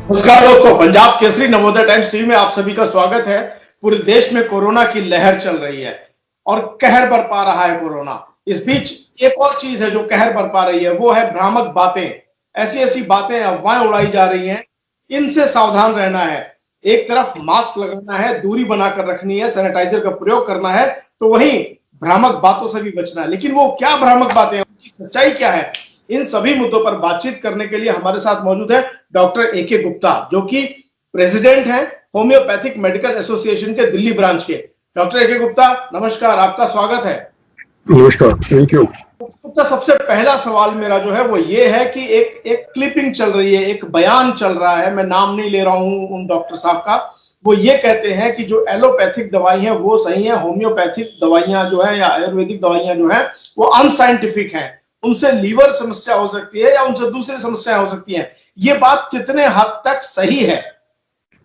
नमस्कार दोस्तों, Punjab Kesari Navodaya times TV में आप सभी का स्वागत है। पूरे देश में कोरोना की लहर चल रही है और कहर बरपा रहा है कोरोना। इस बीच एक और चीज है जो कहर बरपा रही है, वो है भ्रामक बातें। ऐसी ऐसी बातें, अफवाहें उड़ाई जा रही हैं, इनसे सावधान रहना है। एक तरफ मास्क लगाना है, दूरी बनाकर रखनी है, सैनिटाइजर का प्रयोग करना है, तो वहीं भ्रामक बातों से भी बचना है। लेकिन वो क्या भ्रामक बातें हैं, उनकी सच्चाई क्या है, इन सभी मुद्दों पर बातचीत करने के लिए हमारे साथ मौजूद है डॉक्टर ए.के. गुप्ता, जो कि प्रेसिडेंट हैं होम्योपैथिक मेडिकल एसोसिएशन के दिल्ली ब्रांच के। Doctor A K. गुप्ता, नमस्कार, आपका स्वागत है। नमस्कार, थैंक यू। गुप्ता, सबसे पहला सवाल मेरा जो है वो ये है कि एक क्लिपिंग चल रही है, एक बयान चल रहा है, मैं नाम नहीं ले रहा हूं उन डॉक्टर साहब का। वो ये कहते हैं कि जो एलोपैथिक दवाई है वो सही है, होम्योपैथिक दवाइयां जो है या आयुर्वेदिक दवाइयां जो है वो अनसाइंटिफिक हैं, उनसे लीवर समस्या हो सकती है या उनसे दूसरी समस्या हो सकती है। ये बात कितने हद तक सही है?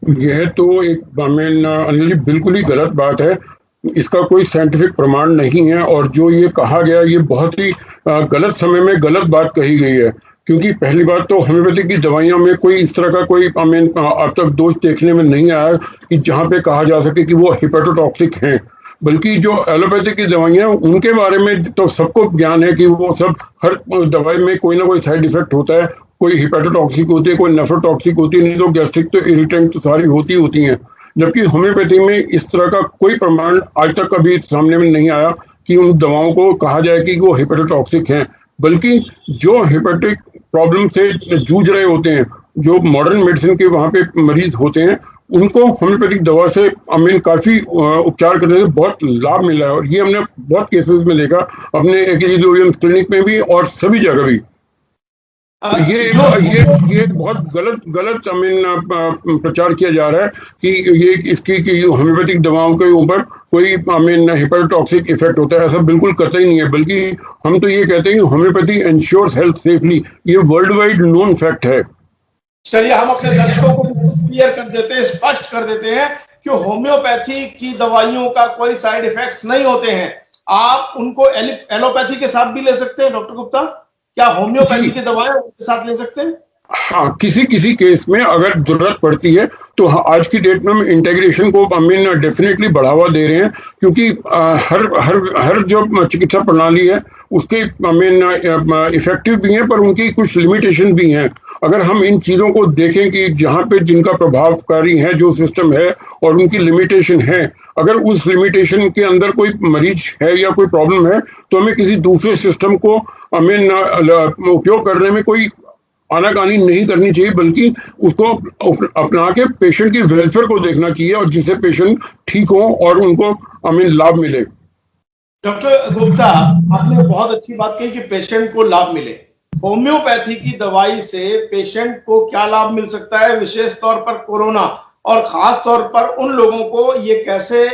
यह तो एक अनिल जी बिल्कुल ही गलत बात है। इसका कोई साइंटिफिक प्रमाण नहीं है और जो ये कहा गया ये बहुत ही गलत समय में गलत बात कही गई है। क्योंकि पहली बात तो होम्योपैथी की दवाइयों में कोई इस तरह का कोई अब तक दोष देखने में नहीं आया कि जहां पे कहा जा सके कि वो हिपेटोटॉक्सिक हैं। बल्कि जो एलोपैथी की दवाइयां उनके बारे में तो सबको ज्ञान है कि वो सब हर दवाई में कोई ना कोई साइड इफेक्ट होता है। कोई हिपेटोटॉक्सिक होती है, कोई नेफ्रोटॉक्सिक होती है, नहीं तो गैस्ट्रिक तो इरिटेंट तो सारी होती हैं। जबकि होम्योपैथी में इस तरह का कोई प्रमाण आज तक कभी सामने में नहीं आया कि उन दवाओं को कहा जाए कि वो हिपेटोटॉक्सिक हैं। बल्कि जो हिपेटिक प्रॉब्लम से जूझ रहे होते हैं, जो मॉडर्न मेडिसिन के वहां पे मरीज होते हैं, उनको होम्योपैथिक दवा से काफी उपचार करने से बहुत लाभ मिला है। और ये हमने बहुत केसेस में देखा अपने एकेजी क्लिनिक में भी और सभी जगह भी। ये बहुत गलत प्रचार किया जा रहा है कि ये इसकी कि होम्योपैथिक दवाओं के ऊपर कोई हिपेटोटॉक्सिक इफेक्ट होता है। ऐसा बिल्कुल कतई नहीं है। बल्कि हम तो ये कहते हैं कि होम्योपैथी एंश्योर्स हेल्थ सेफली। ये वर्ल्ड वाइड नोन फैक्ट है। चलिए, हम अपने दर्शकों को क्लियर कर देते हैं, स्पष्ट कर देते हैं कि होम्योपैथी की दवाइयों का कोई साइड इफेक्ट्स नहीं होते हैं। आप उनको एलोपैथी के साथ भी ले सकते हैं। डॉक्टर गुप्ता, क्या होम्योपैथी की दवाएं उनके साथ ले सकते हैं? हाँ, किसी किसी केस में अगर जरूरत पड़ती है तो हाँ, आज की डेट में हम इंटीग्रेशन को डेफिनेटली बढ़ावा दे रहे हैं। क्योंकि हर हर हर जो चिकित्सा प्रणाली है उसके इफेक्टिव भी हैं, पर उनकी कुछ लिमिटेशन भी हैं। अगर हम इन चीजों को देखें कि जहाँ पे जिनका प्रभावकारी है जो सिस्टम है और उनकी लिमिटेशन है, अगर उस लिमिटेशन के अंदर कोई मरीज है या कोई प्रॉब्लम है तो हमें किसी दूसरे सिस्टम को उपयोग करने में कोई आनाकानी नहीं करनी चाहिए। बल्कि उसको अपना के पेशेंट की वेलफेयर को देखना चाहिए और जिससे पेशेंट ठीक हो और उनको लाभ मिले। डॉक्टर गुप्ता, आपने बहुत अच्छी बात कही कि पेशेंट को लाभ मिले। होम्योपैथी की दवाई से पेशेंट को क्या लाभ मिल सकता है, विशेष तौर पर कोरोना, और खास तौर पर उन लोगों को ये कैसे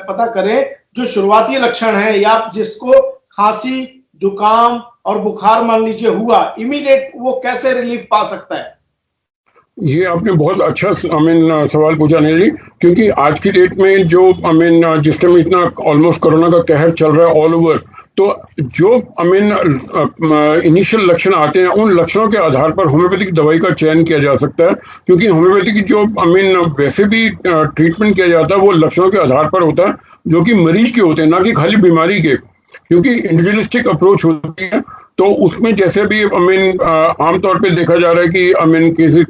पता करें जो शुरुआती लक्षण है या जिसको खांसी, जुकाम और बुखार मान लीजिए हुआ, इमीडिएट वो कैसे रिलीफ पा सकता है? ये आपने बहुत अच्छा सवाल पूछा अनिल जी। क्योंकि आज की डेट में जो जिस टाइम इतना ऑलमोस्ट कोरोना का कहर चल रहा है ऑल ओवर, तो जो इनिशियल लक्षण आते हैं उन लक्षणों के आधार पर होम्योपैथिक दवाई का चयन किया जा सकता है। क्योंकि होम्योपैथी की जो वैसे भी ट्रीटमेंट किया जाता है वो लक्षणों के आधार पर होता है, जो कि मरीज के होते हैं, ना कि खाली बीमारी के। क्योंकि इंडिविजुअलिस्टिक अप्रोच होती है तो उसमें जैसे भी आमतौर पे देखा जा रहा है कि किसी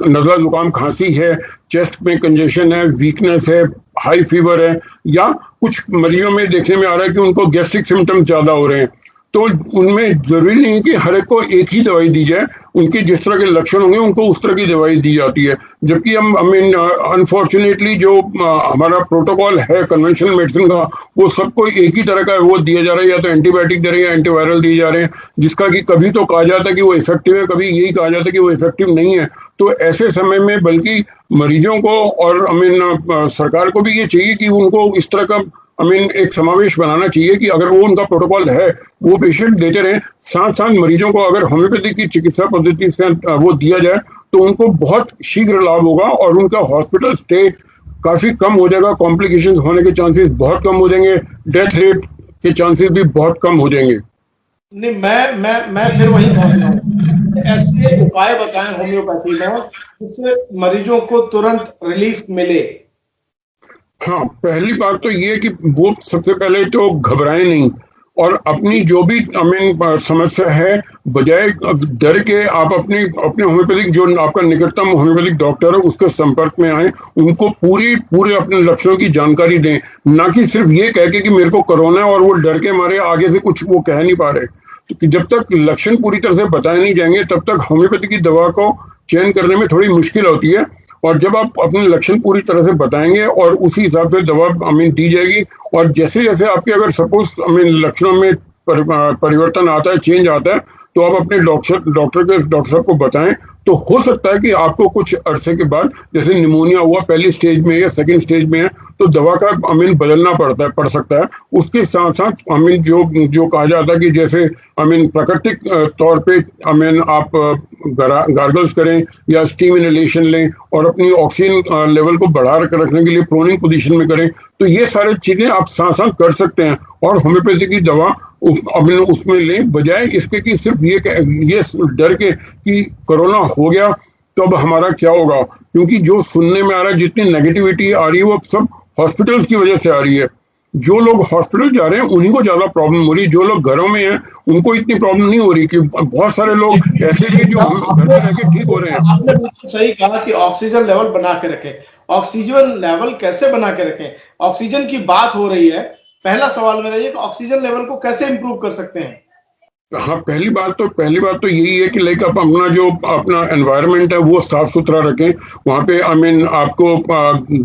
नज़ला जुकाम खांसी है, चेस्ट में कंजेशन है, वीकनेस है, हाई फीवर है, या कुछ मरीजों में देखने में आ रहा है कि उनको गैस्ट्रिक सिम्टम्स ज्यादा हो रहे हैं। तो उनमें जरूरी नहीं है कि हर एक को एक ही दवाई दी जाए। उनके जिस तरह के लक्षण होंगे उनको उस तरह की दवाई दी जाती है। जबकि हम अनफॉर्चुनेटली जो हमारा प्रोटोकॉल है कन्वेंशनल मेडिसिन का, वो सबको एक ही तरह का वो दिया जा रहा है। या तो एंटीबायोटिक दे रहे हैं या एंटीवायरल दिए जा रहे हैं, जिसका कि कभी तो कहा जाता है कि वो इफेक्टिव है, कभी यही कहा जाता है कि वो इफेक्टिव नहीं है। तो ऐसे समय में बल्कि मरीजों को और सरकार को भी ये चाहिए कि उनको इस तरह का एक समावेश बनाना चाहिए कि अगर वो उनका प्रोटोकॉल है वो पेशेंट देते रहे। साथ साथ मरीजों को अगर होम्योपैथी की चिकित्सा पद्धति से वो दिया जाए तो उनको बहुत शीघ्र लाभ होगा और उनका हॉस्पिटल स्टे काफी कम हो जाएगा, कॉम्प्लिकेशंस होने के चांसेस बहुत कम हो जाएंगे, डेथ रेट के चांसेस भी बहुत कम हो जाएंगे। नहीं, मैं फिर वही पहुंच रहा हूँ। ऐसे उपाय बताएं होम्योपैथी में जिससे मरीजों को तुरंत रिलीफ मिले। हाँ, पहली बात तो ये कि वो सबसे पहले तो घबराएं नहीं और अपनी जो भी समस्या है, बजाय डर के आप अपने अपने होम्योपैथिक जो आपका निकटतम होम्योपैथिक डॉक्टर है उसके संपर्क में आए, उनको पूरे अपने लक्षणों की जानकारी दें, ना कि सिर्फ ये कह के कि मेरे को कोरोना है और वो डर के मारे आगे से कुछ वो कह नहीं पा रहे। तो कि जब तक लक्षण पूरी तरह से बताए नहीं जाएंगे तब तक होम्योपैथी की दवा को चयन करने में थोड़ी मुश्किल होती है। और जब आप अपने लक्षण पूरी तरह से बताएंगे और उसी हिसाब से दवा दी जाएगी, और जैसे जैसे आपके अगर सपोज लक्षणों में परिवर्तन आता है, चेंज आता है, तो आप अपने डॉक्टर साहब को बताएं। तो हो सकता है कि आपको कुछ अरसे के बाद, जैसे निमोनिया हुआ पहली स्टेज में या सेकंड स्टेज में है, तो दवा का बदलना पड़ सकता है। उसके साथ साथ जो जो कहा जाता है कि जैसे प्राकृतिक तौर पे आप गार्गल्स करें या स्टीम इनहेलेशन लें और अपनी ऑक्सीजन लेवल को बढ़ा रखने के लिए प्रोनिंग पोजीशन में करें। तो ये सारी चीजें आप साथ साथ कर सकते हैं और होम्योपैथी की दवा उसमें लें, बजाय इसके कि सिर्फ ये डर के कि कोरोना हो गया तो अब हमारा क्या होगा। क्योंकि जो सुनने में आ रहा है, जितनी नेगेटिविटी आ रही है, वो सब हॉस्पिटल्स की वजह से आ रही है। जो लोग हॉस्पिटल जा रहे हैं उन्हीं को ज्यादा प्रॉब्लम हो रही है, जो लोग घरों में हैं उनको इतनी प्रॉब्लम नहीं हो रही। कि बहुत सारे लोग ऐसे भी जो घर में रह के ठीक हो रहे हैं। आपने बिल्कुल सही कहा कि ऑक्सीजन लेवल बना के रखें। ऑक्सीजन लेवल कैसे बना के रखें? ऑक्सीजन की बात हो रही है, पहला सवाल मेरा ये कि ऑक्सीजन लेवल को कैसे इंप्रूव कर सकते हैं? हाँ, पहली बात तो यही है कि लाइक आप अपना जो अपना एनवायरनमेंट है वो साफ सुथरा रखें। वहाँ पे आपको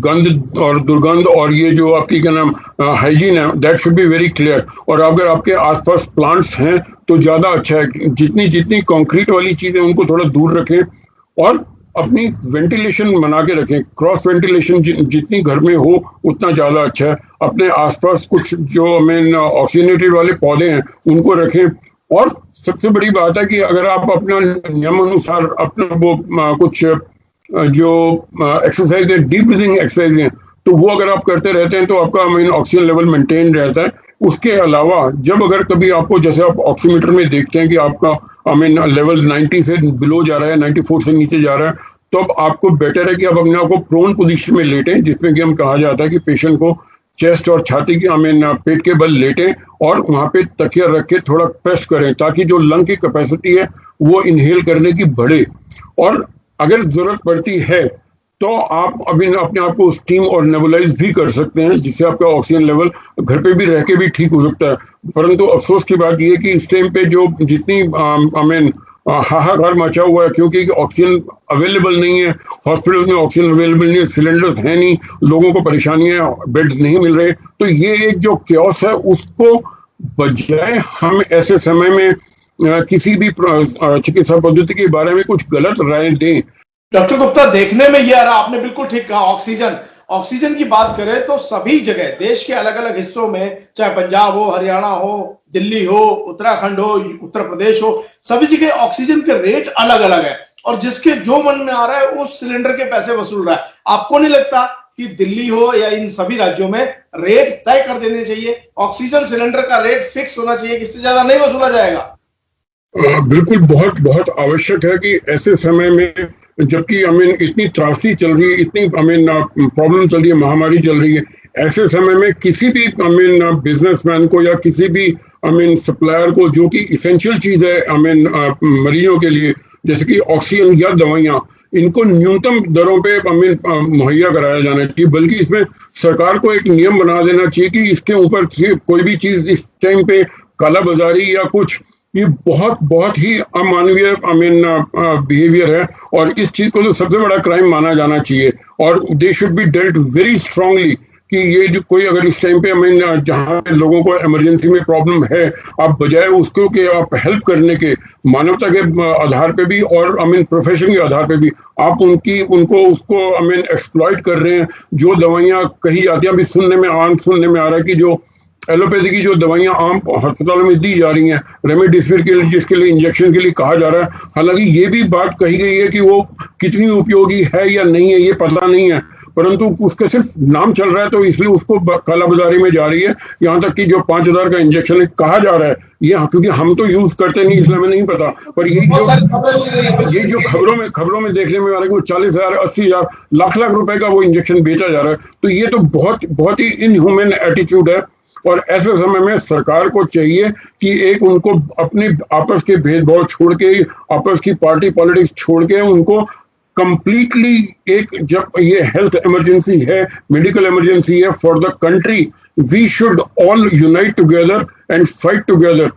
गंध और दुर्गंध और ये जो आपकी क्या नाम हाइजीन है, that should be very clear. और अगर आपके आसपास प्लांट्स हैं तो ज्यादा अच्छा है। जितनी जितनी कंक्रीट वाली चीजें उनको थोड़ा दूर रखें और अपनी वेंटिलेशन बना के रखें। क्रॉस वेंटिलेशन जितनी घर में हो उतना ज्यादा अच्छा है। अपने आसपास कुछ जो ऑक्सीजनेटेड वाले पौधे हैं उनको रखें। और सबसे बड़ी बात है कि अगर आप अपना नियम अनुसार अपना वो कुछ जो एक्सरसाइज है, डीप ब्रीथिंग एक्सरसाइज है, तो वो अगर आप करते रहते हैं तो आपका ऑक्सीजन लेवल मेंटेन रहता है। उसके अलावा जब अगर कभी आपको, जैसे आप ऑक्सीमीटर में देखते हैं कि आपका लेवल 90 से बिलो जा रहा है, 94 से नीचे जा रहा है, तो अब आपको बेटर है कि आप अपने आप को प्रोन पोजीशन में लेटें, जिसमें कि हम कहा जाता है कि पेशेंट को चेस्ट और छाती की पेट के बल लेटें और वहां पे तकिया रख के थोड़ा प्रेस करें, ताकि जो लंग की कैपेसिटी है वो इनहेल करने की बढ़े। और अगर जरूरत पड़ती है तो आप अपने आप को स्टीम और नेबुलाइज भी कर सकते हैं, जिससे आपका ऑक्सीजन लेवल घर पे भी रह के भी ठीक हो सकता है। परंतु अफसोस की बात यह है कि इस टाइम पे जो जितनी हाहाकार मचा हुआ है, क्योंकि ऑक्सीजन अवेलेबल नहीं है, हॉस्पिटल में ऑक्सीजन अवेलेबल नहीं है, सिलेंडर्स है नहीं, लोगों को परेशानियां, बेड नहीं मिल रहे। तो ये एक जो क्योस है, उसको बजाय हम ऐसे समय में किसी भी चिकित्सा पद्धति के बारे में कुछ गलत राय दें। डॉक्टर गुप्ता, देखने में ये आ रहा, आपने बिल्कुल ठीक कहा। ऑक्सीजन की बात करें तो सभी जगह देश के अलग अलग हिस्सों में, चाहे पंजाब हो, हरियाणा हो, दिल्ली हो, उत्तराखंड हो, उत्तर प्रदेश हो, सभी जगह ऑक्सीजन के रेट अलग अलग है और जिसके जो मन में आ रहा है उस सिलेंडर के पैसे वसूल रहा है। आपको नहीं लगता कि दिल्ली हो या इन सभी राज्यों में रेट तय कर देने चाहिए? ऑक्सीजन सिलेंडर का रेट फिक्स होना चाहिए, इससे ज्यादा नहीं वसूला जाएगा। बिल्कुल, बहुत बहुत आवश्यक है कि ऐसे समय में, जबकि इतनी त्रासदी चल रही है, इतनी प्रॉब्लम चल रही है, महामारी चल रही है, ऐसे समय में किसी भी बिजनेसमैन को या किसी भी सप्लायर को, जो कि इसेंशियल चीज है मरीजों के लिए, जैसे कि ऑक्सीजन या दवाइयां, इनको न्यूनतम दरों पे मुहैया कराया जाना चाहिए। बल्कि इसमें सरकार को एक नियम बना देना चाहिए कि इसके ऊपर कोई भी चीज इस टाइम पे कालाबाजारी या कुछ, ये बहुत बहुत ही अमानवीय बिहेवियर है और इस चीज को तो सबसे बड़ा क्राइम माना जाना चाहिए। और they should be dealt very strongly कि ये जो कोई अगर इस टाइम पे जहां पे लोगों को इमरजेंसी में प्रॉब्लम है, आप बजाय उसको कि आप हेल्प करने के, मानवता के आधार पे भी और प्रोफेशन के आधार पे भी आप उनको उसको एक्सप्लॉइट कर रहे हैं। जो दवाइयां कही जाती हैं, अभी सुनने में आ रहा है कि जो एलोपैथी की जो दवाइयां आम अस्पतालों में दी जा रही हैं, रेमडेसिविर के लिए, जिसके लिए इंजेक्शन के लिए कहा जा रहा है, हालांकि ये भी बात कही गई है कि वो कितनी उपयोगी है या नहीं है ये पता नहीं है, परंतु उसका सिर्फ नाम चल रहा है तो इसलिए उसको कालाबाजारी में जा रही है। यहाँ तक कि जो 5,000 का इंजेक्शन कहा जा रहा है ये क्योंकि हम तो यूज करते नहीं इसलिए हमें नहीं पता, पर ये जो खबरों में देखने में आ रहा है कि 40,000 80,000 लाख रुपए का वो इंजेक्शन बेचा जा रहा है, तो ये तो बहुत ही इनह्यूमन एटीट्यूड है। और ऐसे समय में सरकार को चाहिए कि एक उनको अपने आपस के भेदभाव छोड़ के, आपस की पार्टी पॉलिटिक्स छोड़ के, उनको कंप्लीटली एक, जब ये हेल्थ इमरजेंसी है, मेडिकल इमरजेंसी है for the country, we should all unite together and fight together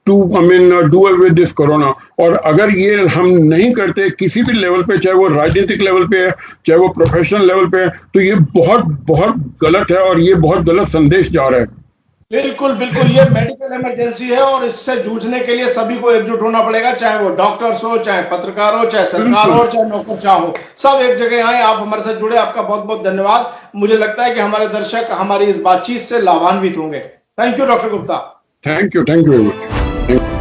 to do away with this corona. और अगर ये हम नहीं करते किसी भी लेवल पे, चाहे वो राजनीतिक लेवल पे है, चाहे वो प्रोफेशनल लेवल पे है, तो ये बहुत गलत है और ये बहुत गलत संदेश जा रहा है। बिल्कुल बिल्कुल, ये मेडिकल इमरजेंसी है और इससे जूझने के लिए सभी को एकजुट होना पड़ेगा, चाहे वो डॉक्टर्स हो, चाहे पत्रकार हो, चाहे सरकार हो, चाहे नौकरशाह हो, सब एक जगह आए। आप हमारे साथ जुड़े, आपका बहुत बहुत धन्यवाद। मुझे लगता है कि हमारे दर्शक हमारी इस बातचीत से लाभान्वित होंगे। Thank you doctor Gupta. Thank you very much.